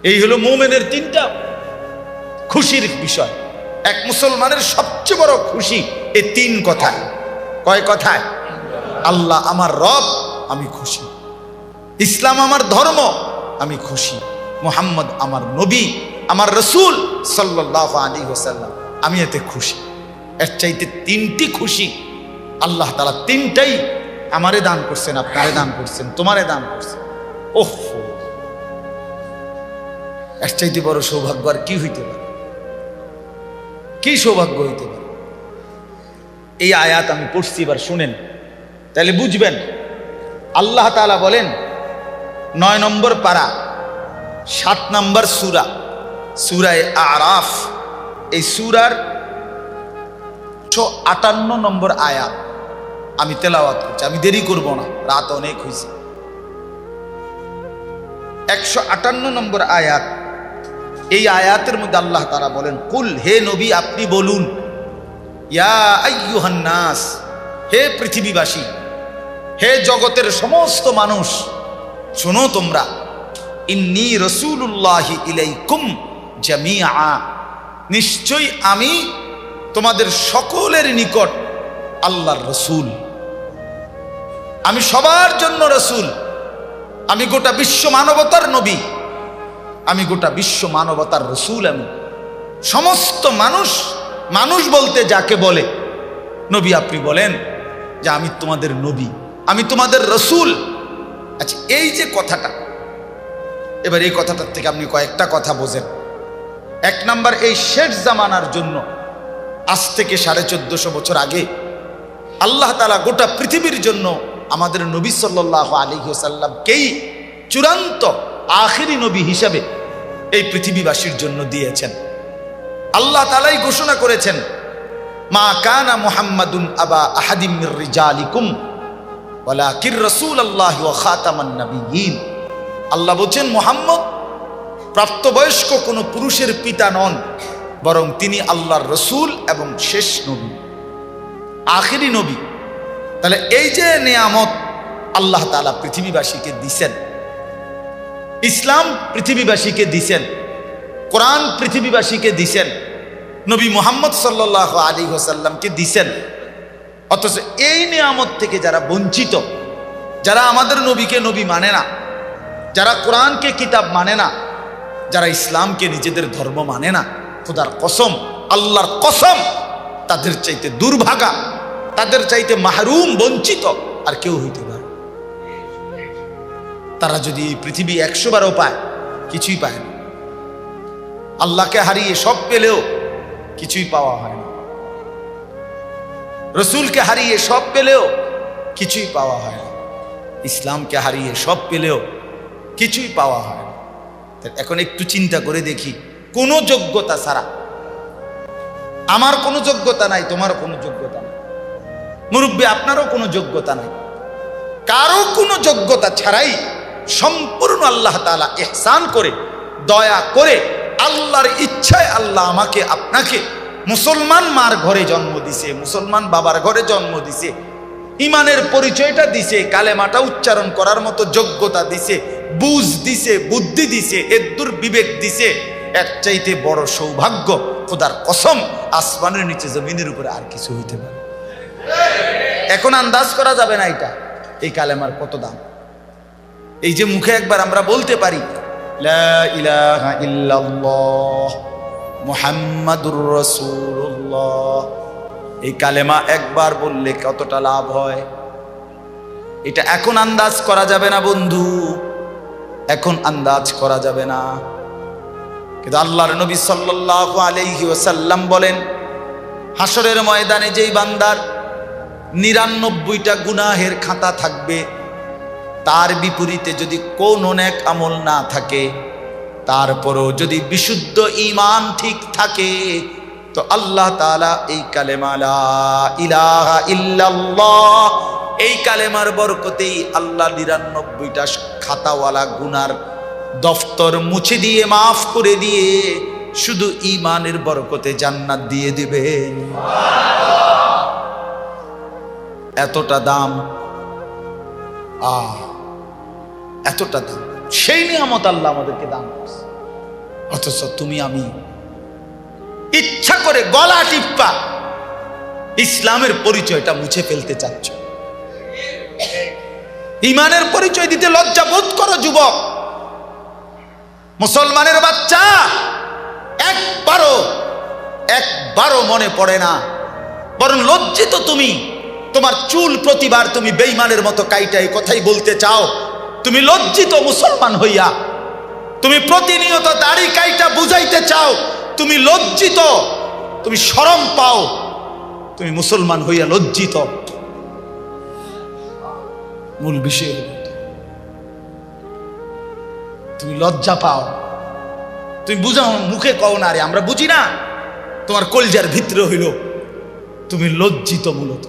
এই হলো মুমিনের তিনটা খুশির বিষয়। এক মুসলমানের সবচেয়ে বড় খুশি এই তিন কথায়। কয় কথায়? আল্লাহ আমার রব, আমি খুশি। ইসলাম আমার ধর্ম, আমি খুশি। মুহাম্মদ আমার নবী, আমার রসুল সাল্লাল্লাহু আলাইহি ওয়াসাল্লাম, আমি এতে খুশি। এর চাইতে তিনটি খুশি আল্লাহ তাআলা তিনটাই আমারে দান করছেন, আপনারে দান করছেন, তোমারে দান করছেন। ওহ, এর চাইতে বড় সৌভাগ্য আর কি হইতে পারে? কি সৌভাগ্য হইতে পারে? এই আয়াত আমি পড়ছি, এবার শুনেন, তাহলে বুঝবেন। আল্লাহ তাআলা বলেন 9 নম্বর পারা 7 নম্বর সূরা, সূরায়ে আরাফ, এই সূরার 158 নম্বর আয়াত আমি তেলাওয়াত করছি, আমি দেরি করব না, রাত অনেক হয়েছে। 158 নম্বর আয়াত। এই আয়াতের মধ্যে আল্লাহ তাআলা বলেন, কুল, হে নবী আপনি বলুন, ইয়া আইয়ুহান নাস, হে পৃথিবীবাসী, হে জগতের সমস্ত মানুষ, শোনো তোমরা, ইন্নী রাসূলুল্লাহি ইলাইকুম জামিআ, নিশ্চয়ই আমি তোমাদের সকলের নিকট আল্লাহর রসুল। আমি সবার জন্য রসুল, আমি গোটা বিশ্ব মানবতার নবী, আমি গোটা বিশ্ব মানবতার রসুল। আমি সমস্ত মানুষ, মানুষ বলতে যাকে বলে, নবী আপনি বলেন যে আমি তোমাদের নবী, আমি তোমাদের রসুল। আচ্ছা, এই যে কথাটা, এবার এই কথাটার থেকে আপনি কয়েকটা কথা বোঝেন। 1 নাম্বার, এই শেষ জামানার জন্য আজ থেকে 1450 বছর আগে আল্লাহ তাআলা গোটা পৃথিবীর জন্য আমাদের নবী সাল্লাল্লাহু আলাইহি ওয়াসাল্লামকেই চূড়ান্ত আখিরি নবী হিসাবে এই পৃথিবীবাসীর জন্য দিয়েছেন। আল্লাহ তাআলাই ঘোষণা করেছেন, মা কানা মুহাম্মাদুন আবা আহাদিম মির রিজালিকুম ওয়ালাকির রাসূলুল্লাহি ওয়া খাতামান নাবিয়্যিন। আল্লাহ বলেন, মুহাম্মদ প্রাপ্তবয়স্ক কোনো পুরুষের পিতা নন, বরং তিনি আল্লাহর রসুল এবং শেষ নবী, আখিরি নবী। তাহলে এই যে নিয়ামত আল্লাহ তাআলা পৃথিবীবাসীকে দিছেন, ইসলাম পৃথিবীবাসীকে দিছেন, কোরআন পৃথিবীবাসীকে দিছেন, নবী মুহাম্মদ সাল্লাল্লাহু আলাইহি ওয়াসাল্লামকে দিছেন, অথচ এই নিয়ামত থেকে যারা বঞ্চিত, যারা আমাদের নবীকে নবী মানে না, যারা কোরআনকে কিতাব মানে না, যারা ইসলামকে নিজেদের ধর্ম মানে না, খোদার কসম, আল্লাহর কসম, তাদের চাইতে দুর্ভাগা, তাদের চাইতে মাহরুম, বঞ্চিত আর কেউ হইতে পারে। তারা যদি এই পৃথিবী 100 বারও পায়, কিছুই পায় না। আল্লাহকে হারিয়ে সব পেলেও কিছুই পাওয়া হয় না, রসুলকে হারিয়ে সব পেলেও কিছুই পাওয়া হয় না, ইসলামকে হারিয়ে সব পেলেও কিছুই পাওয়া হয় না। এখন একটু চিন্তা করে দেখি, কোনো যোগ্যতা ছাড়া, আমার কোনো যোগ্যতা নাই, তোমারও কোনো যোগ্যতা নাই, মুরব্বী আপনারও কোনো যোগ্যতা নাই, কারো কোনো যোগ্যতা ছাড়াই সম্পূর্ণ আল্লাহ তাআলা ইহসান করে, দয়া করে, আল্লাহর ইচ্ছায় আল্লাহ আমাকে আপনাকে মুসলমান মার ঘরে জন্ম দিছে, মুসলমান বাবার ঘরে জন্ম দিছে, ইমানের পরিচয়টা দিছে, কালেমাটা উচ্চারণ করার মতো যোগ্যতা দিছে, বুঝ দিছে, বুদ্ধি দিছে, এদ্দুর বিবেক দিছে। এর চাইতে বড় সৌভাগ্য খোদার কসম আসমানের নিচে জমিনের উপরে আর কিছু হইতে পারে? এখন আন্দাজ করা যাবে না এটা, এই কালেমার কত দাম। এই যে মুখে একবার আমরা বলতে পারি, লা ইলাহা ইল্লাল্লাহ মুহাম্মাদুর রাসূলুল্লাহ, এই কালেমা একবার বললে কতটা লাভ হয়, এটা এখন আন্দাজ করা যাবে না বন্ধু, এখন আন্দাজ করা যাবে না। কিন্তু আল্লাহর নবী সাল্লাল্লাহু আলাইহি ওয়াসাল্লাম বলেন, হাসরের ময়দানে যেই বান্দার 99টা গুনাহের খাতা থাকবে, তার বিপরীতে যদি কোনো নেক আমল না থাকে, তারপরও যদি বিশুদ্ধ ঈমান ঠিক থাকে, তো আল্লাহ তাআলা এই কালেমা লা ইলাহা ইল্লাল্লাহ, এই কালেমার বরকতেই আল্লাহ 99টা খাতাওয়ালা গুনার দফতর মুছে দিয়ে, মাফ করে দিয়ে, শুধু ঈমানের বরকতে জান্নাত দিয়ে দিবেন। এতটা দাম, এতটা দাম, সেই নিয়ামত আল্লাহ আমাদেরকে দান করছে। অথচ তুমি আমি ইচ্ছা করে গলা টিপ্পা ইসলামের পরিচয়টা মুছে ফেলতে চাচ্ছ। ঈমানের পরিচয় দিতে লজ্জা বোধ করো যুবক। মুসলমানের বাচ্চা, একবারও মনে পড়ে না, বরং লজ্জিত তুমি। তোমার চুল প্রতিবার তুমি বেঈমানের মতো কাইটা এই কথাই বলতে চাও। তুমি লজ্জিত মুসলমান হইয়া, তুমি প্রতিনিয়ত দাড়ি কাইটা বুঝাইতে চাও। তুমি লজ্জিত, তুমি শরম পাও, তুমি মুসলমান হইয়া লজ্জিত। মূল বিষয় হল তুমি লজ্জা পাও। তুমি বুঝাও, মুখে কও না, রে আমরা বুঝি না। তোমার কলজার ভিতরে হইল তুমি লজ্জিত মূলত।